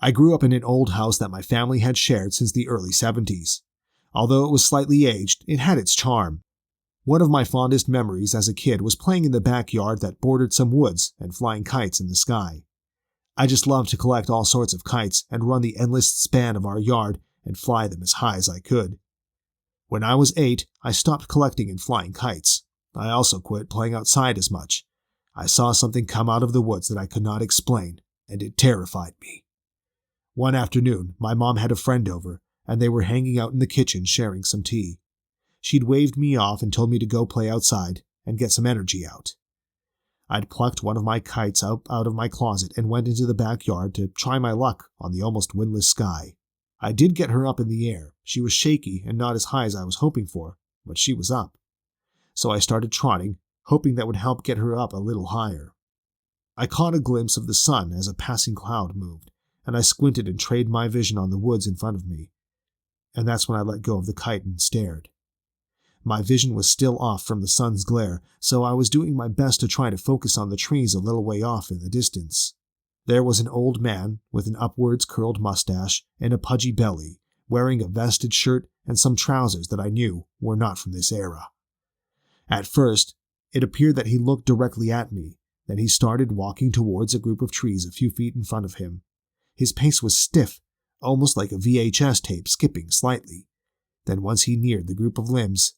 I grew up in an old house that my family had shared since the early 70s. Although it was slightly aged, it had its charm. One of my fondest memories as a kid was playing in the backyard that bordered some woods and flying kites in the sky. I just loved to collect all sorts of kites and run the endless span of our yard and fly them as high as I could. When I was 8, I stopped collecting and flying kites. I also quit playing outside as much. I saw something come out of the woods that I could not explain, and it terrified me. One afternoon, my mom had a friend over, and they were hanging out in the kitchen sharing some tea. She'd waved me off and told me to go play outside and get some energy out. I'd plucked one of my kites out of my closet and went into the backyard to try my luck on the almost windless sky. I did get her up in the air. She was shaky and not as high as I was hoping for, but she was up. So I started trotting, hoping that would help get her up a little higher. I caught a glimpse of the sun as a passing cloud moved, and I squinted and trained my vision on the woods in front of me. And that's when I let go of the kite and stared. My vision was still off from the sun's glare, so I was doing my best to try to focus on the trees a little way off in the distance. There was an old man with an upwards curled mustache and a pudgy belly, wearing a vested shirt and some trousers that I knew were not from this era. At first, it appeared that he looked directly at me, then he started walking towards a group of trees a few feet in front of him. His pace was stiff, almost like a VHS tape skipping slightly. Then once he neared the group of limbs,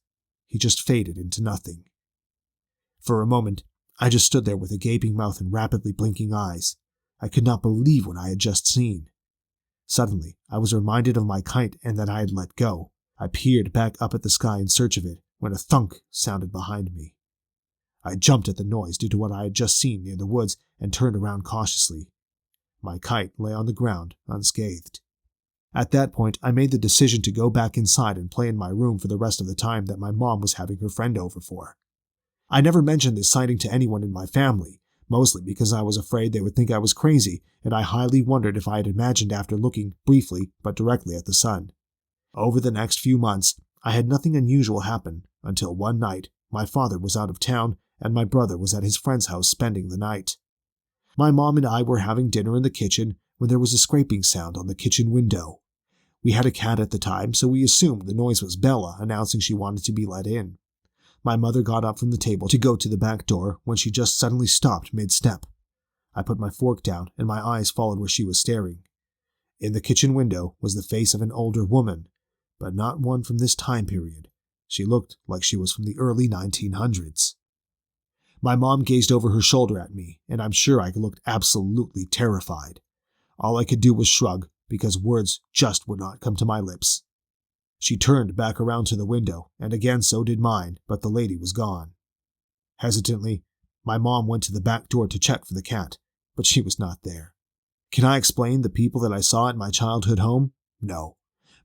he just faded into nothing. For a moment, I just stood there with a gaping mouth and rapidly blinking eyes. I could not believe what I had just seen. Suddenly, I was reminded of my kite and that I had let go. I peered back up at the sky in search of it when a thunk sounded behind me. I jumped at the noise due to what I had just seen near the woods and turned around cautiously. My kite lay on the ground, unscathed. At that point, I made the decision to go back inside and play in my room for the rest of the time that my mom was having her friend over for. I never mentioned this sighting to anyone in my family, mostly because I was afraid they would think I was crazy, and I highly wondered if I had imagined after looking briefly but directly at the sun. Over the next few months, I had nothing unusual happen until one night my father was out of town and my brother was at his friend's house spending the night. My mom and I were having dinner in the kitchen when there was a scraping sound on the kitchen window. We had a cat at the time, so we assumed the noise was Bella announcing she wanted to be let in. My mother got up from the table to go to the back door when she just suddenly stopped mid-step. I put my fork down and my eyes followed where she was staring. In the kitchen window was the face of an older woman, but not one from this time period. She looked like she was from the early 1900s. My mom gazed over her shoulder at me, and I'm sure I looked absolutely terrified. All I could do was shrug, because words just would not come to my lips. She turned back around to the window, and again so did mine, but the lady was gone. Hesitantly, my mom went to the back door to check for the cat, but she was not there. Can I explain the people that I saw at my childhood home? No.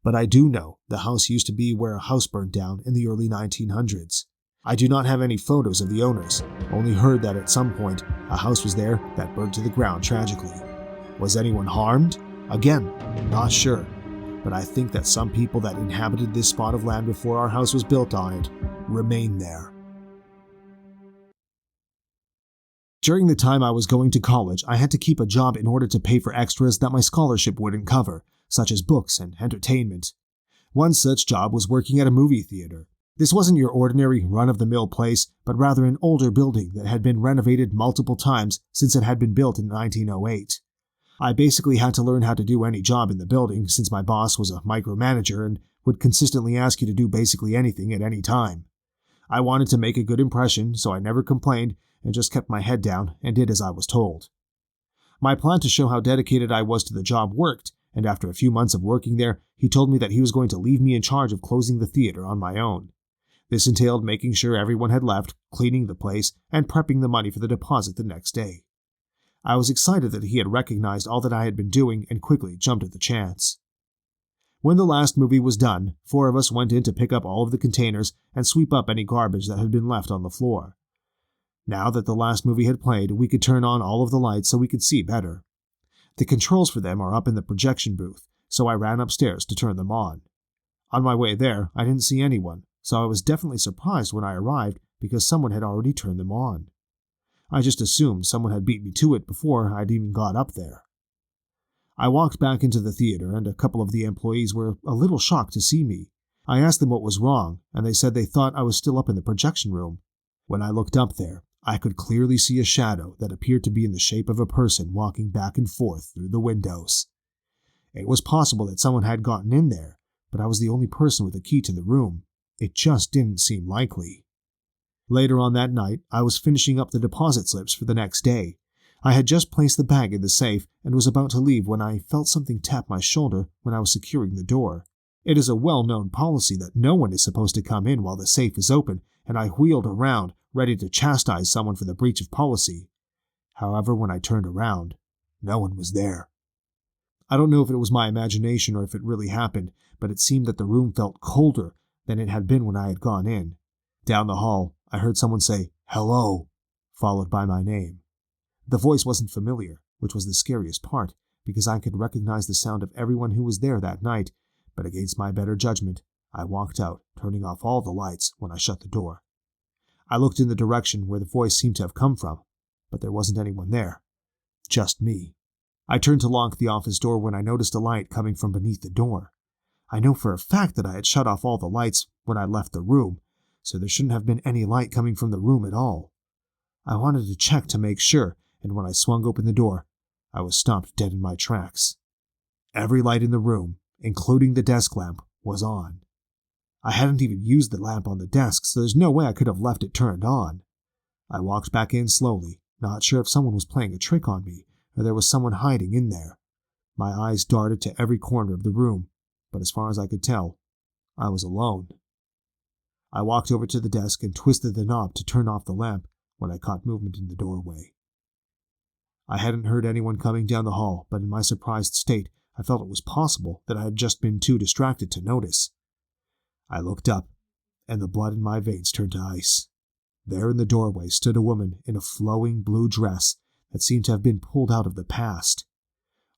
But I do know the house used to be where a house burned down in the early 1900s. I do not have any photos of the owners, only heard that at some point a house was there that burned to the ground tragically. Was anyone harmed? Again, not sure, but I think that some people that inhabited this spot of land before our house was built on it remain there. During the time I was going to college, I had to keep a job in order to pay for extras that my scholarship wouldn't cover, such as books and entertainment. One such job was working at a movie theater. This wasn't your ordinary run-of-the-mill place, but rather an older building that had been renovated multiple times since it had been built in 1908. I basically had to learn how to do any job in the building since my boss was a micromanager and would consistently ask you to do basically anything at any time. I wanted to make a good impression, so I never complained and just kept my head down and did as I was told. My plan to show how dedicated I was to the job worked, and after a few months of working there, he told me that he was going to leave me in charge of closing the theater on my own. This entailed making sure everyone had left, cleaning the place, and prepping the money for the deposit the next day. I was excited that he had recognized all that I had been doing and quickly jumped at the chance. When the last movie was done, 4 of us went in to pick up all of the containers and sweep up any garbage that had been left on the floor. Now that the last movie had played, we could turn on all of the lights so we could see better. The controls for them are up in the projection booth, so I ran upstairs to turn them on. On my way there, I didn't see anyone, so I was definitely surprised when I arrived because someone had already turned them on. I just assumed someone had beat me to it before I'd even got up there. I walked back into the theater, and a couple of the employees were a little shocked to see me. I asked them what was wrong, and they said they thought I was still up in the projection room. When I looked up there, I could clearly see a shadow that appeared to be in the shape of a person walking back and forth through the windows. It was possible that someone had gotten in there, but I was the only person with a key to the room. It just didn't seem likely. Later on that night, I was finishing up the deposit slips for the next day. I had just placed the bag in the safe and was about to leave when I felt something tap my shoulder when I was securing the door. It is a well-known policy that no one is supposed to come in while the safe is open, and I wheeled around, ready to chastise someone for the breach of policy. However, when I turned around, no one was there. I don't know if it was my imagination or if it really happened, but it seemed that the room felt colder than it had been when I had gone in. Down the hall, I heard someone say, "Hello," followed by my name. The voice wasn't familiar, which was the scariest part, because I could recognize the sound of everyone who was there that night, but against my better judgment, I walked out, turning off all the lights when I shut the door. I looked in the direction where the voice seemed to have come from, but there wasn't anyone there. Just me. I turned to lock the office door when I noticed a light coming from beneath the door. I know for a fact that I had shut off all the lights when I left the room, so there shouldn't have been any light coming from the room at all. I wanted to check to make sure, and when I swung open the door, I was stopped dead in my tracks. Every light in the room, including the desk lamp, was on. I hadn't even used the lamp on the desk, so there's no way I could have left it turned on. I walked back in slowly, not sure if someone was playing a trick on me, or there was someone hiding in there. My eyes darted to every corner of the room, but as far as I could tell, I was alone. I walked over to the desk and twisted the knob to turn off the lamp when I caught movement in the doorway. I hadn't heard anyone coming down the hall, but in my surprised state, I felt it was possible that I had just been too distracted to notice. I looked up, and the blood in my veins turned to ice. There in the doorway stood a woman in a flowing blue dress that seemed to have been pulled out of the past.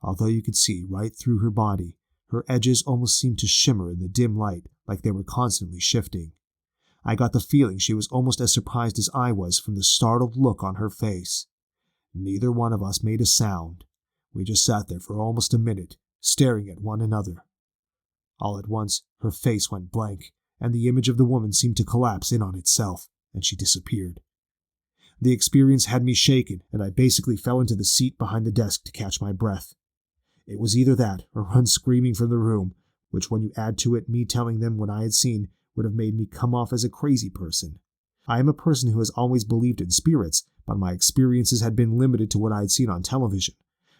Although you could see right through her body, her edges almost seemed to shimmer in the dim light like they were constantly shifting. I got the feeling she was almost as surprised as I was from the startled look on her face. Neither one of us made a sound. We just sat there for almost a minute, staring at one another. All at once, her face went blank, and the image of the woman seemed to collapse in on itself, and she disappeared. The experience had me shaken, and I basically fell into the seat behind the desk to catch my breath. It was either that or run screaming from the room, which when you add to it me telling them what I had seen would have made me come off as a crazy person. I am a person who has always believed in spirits, but my experiences had been limited to what I had seen on television.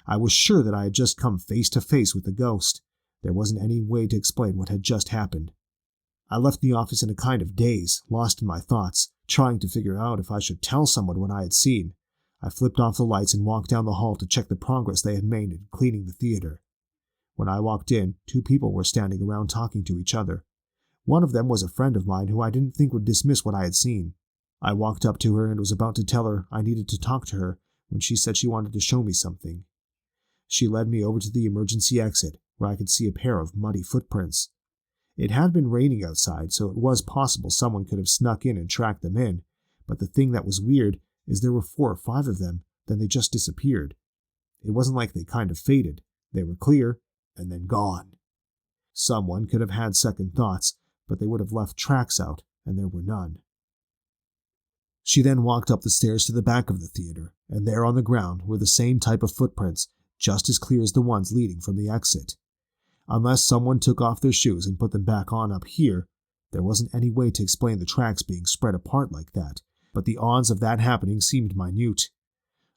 I was sure that I had just come face to face with a ghost. There wasn't any way to explain what had just happened. I left the office in a kind of daze, lost in my thoughts, trying to figure out if I should tell someone what I had seen. I flipped off the lights and walked down the hall to check the progress they had made in cleaning the theater. When I walked in, 2 people were standing around talking to each other. One of them was a friend of mine who I didn't think would dismiss what I had seen. I walked up to her and was about to tell her I needed to talk to her when she said she wanted to show me something. She led me over to the emergency exit, where I could see a pair of muddy footprints. It had been raining outside, so it was possible someone could have snuck in and tracked them in, but the thing that was weird is there were 4 or 5 of them, then they just disappeared. It wasn't like they kind of faded. They were clear, and then gone. Someone could have had second thoughts, but they would have left tracks out, and there were none. She then walked up the stairs to the back of the theater, and there on the ground were the same type of footprints, just as clear as the ones leading from the exit. Unless someone took off their shoes and put them back on up here, there wasn't any way to explain the tracks being spread apart like that, but the odds of that happening seemed minute.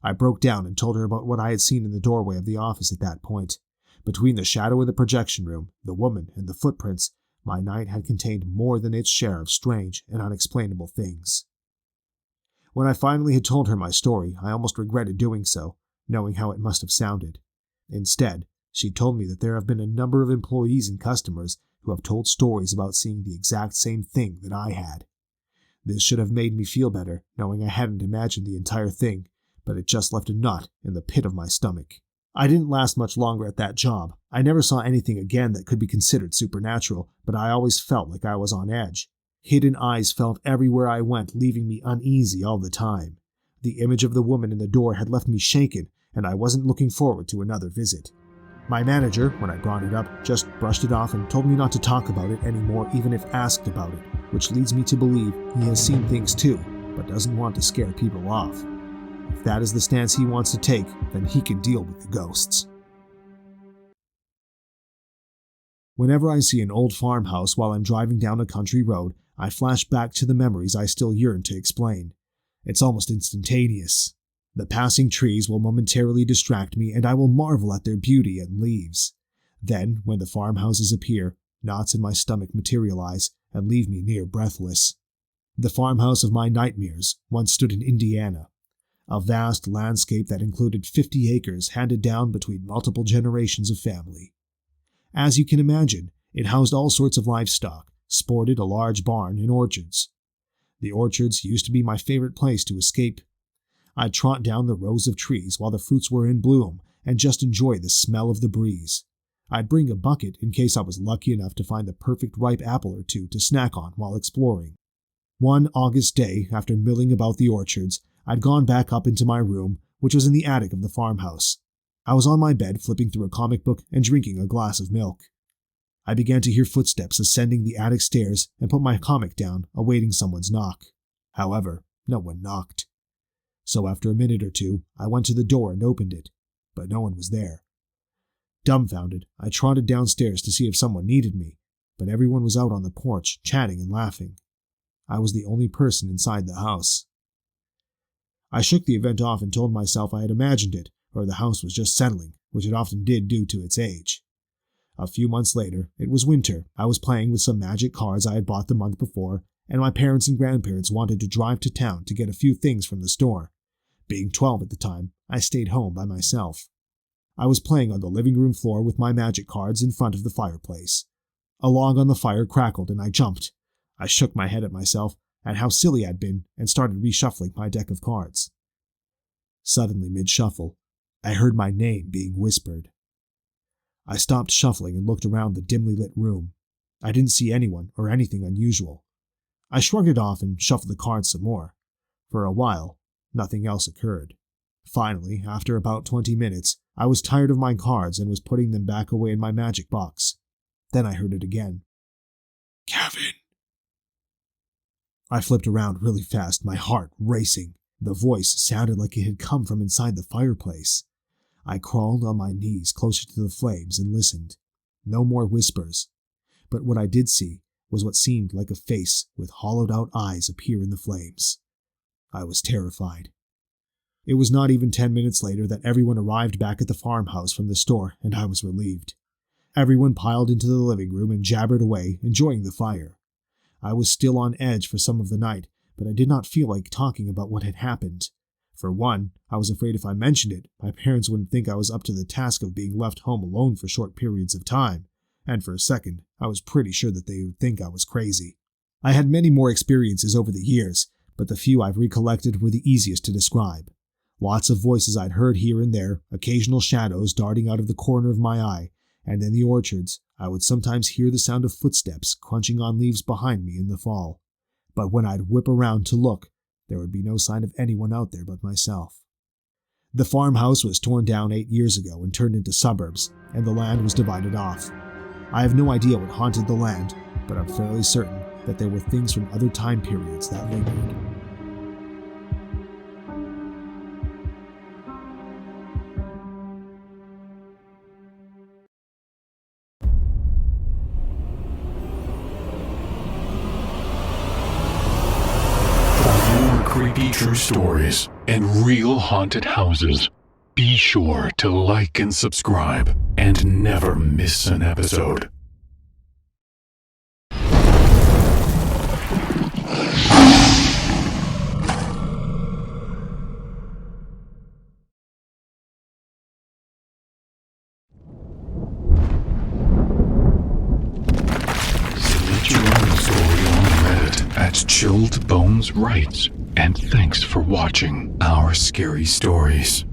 I broke down and told her about what I had seen in the doorway of the office at that point. Between the shadow in the projection room, the woman, and the footprints, my night had contained more than its share of strange and unexplainable things. When I finally had told her my story, I almost regretted doing so, knowing how it must have sounded. Instead, she told me that there have been a number of employees and customers who have told stories about seeing the exact same thing that I had. This should have made me feel better, knowing I hadn't imagined the entire thing, but it just left a knot in the pit of my stomach. I didn't last much longer at that job. I never saw anything again that could be considered supernatural, but I always felt like I was on edge. Hidden eyes felt everywhere I went, leaving me uneasy all the time. The image of the woman in the door had left me shaken, and I wasn't looking forward to another visit. My manager, when I brought it up, just brushed it off and told me not to talk about it anymore even if asked about it, which leads me to believe he has seen things too, but doesn't want to scare people off. If that is the stance he wants to take, then he can deal with the ghosts. Whenever I see an old farmhouse while I'm driving down a country road, I flash back to the memories I still yearn to explain. It's almost instantaneous. The passing trees will momentarily distract me and I will marvel at their beauty and leaves. Then, when the farmhouses appear, knots in my stomach materialize and leave me near breathless. The farmhouse of my nightmares once stood in Indiana, a vast landscape that included 50 acres handed down between multiple generations of family. As you can imagine, it housed all sorts of livestock, sported a large barn and orchards. The orchards used to be my favorite place to escape. I'd trot down the rows of trees while the fruits were in bloom and just enjoy the smell of the breeze. I'd bring a bucket in case I was lucky enough to find the perfect ripe apple or two to snack on while exploring. One August day, after milling about the orchards, I'd gone back up into my room, which was in the attic of the farmhouse. I was on my bed flipping through a comic book and drinking a glass of milk. I began to hear footsteps ascending the attic stairs and put my comic down, awaiting someone's knock. However, no one knocked. So after a minute or two, I went to the door and opened it, but no one was there. Dumbfounded, I trotted downstairs to see if someone needed me, but everyone was out on the porch, chatting and laughing. I was the only person inside the house. I shook the event off and told myself I had imagined it, or the house was just settling, which it often did due to its age. A few months later, it was winter. I was playing with some magic cards I had bought the month before, and my parents and grandparents wanted to drive to town to get a few things from the store. Being 12 at the time, I stayed home by myself. I was playing on the living room floor with my magic cards in front of the fireplace. A log on the fire crackled and I jumped. I shook my head at myself at how silly I'd been and started reshuffling my deck of cards. Suddenly, mid-shuffle, I heard my name being whispered. I stopped shuffling and looked around the dimly lit room. I didn't see anyone or anything unusual. I shrugged it off and shuffled the cards some more. For a while, nothing else occurred. Finally, after about 20 minutes, I was tired of my cards and was putting them back away in my magic box. Then I heard it again. Kevin! I flipped around really fast, my heart racing. The voice sounded like it had come from inside the fireplace. I crawled on my knees closer to the flames and listened. No more whispers. But what I did see was what seemed like a face with hollowed-out eyes appear in the flames. I was terrified. It was not even 10 minutes later that everyone arrived back at the farmhouse from the store, and I was relieved. Everyone piled into the living room and jabbered away, enjoying the fire. I was still on edge for some of the night, but I did not feel like talking about what had happened. For one, I was afraid if I mentioned it, my parents wouldn't think I was up to the task of being left home alone for short periods of time, and for a second, I was pretty sure that they would think I was crazy. I had many more experiences over the years, but the few I've recollected were the easiest to describe. Lots of voices I'd heard here and there, occasional shadows darting out of the corner of my eye, and in the orchards, I would sometimes hear the sound of footsteps crunching on leaves behind me in the fall. But when I'd whip around to look, there would be no sign of anyone out there but myself. The farmhouse was torn down 8 years ago and turned into suburbs, and the land was divided off. I have no idea what haunted the land, but I'm fairly certain that there were things from other time periods that lingered. Creepy true stories and real haunted houses. Be sure to like and subscribe and never miss an episode. Submit your own story on Reddit at Chilled Bones Writes. And thanks for watching our scary stories.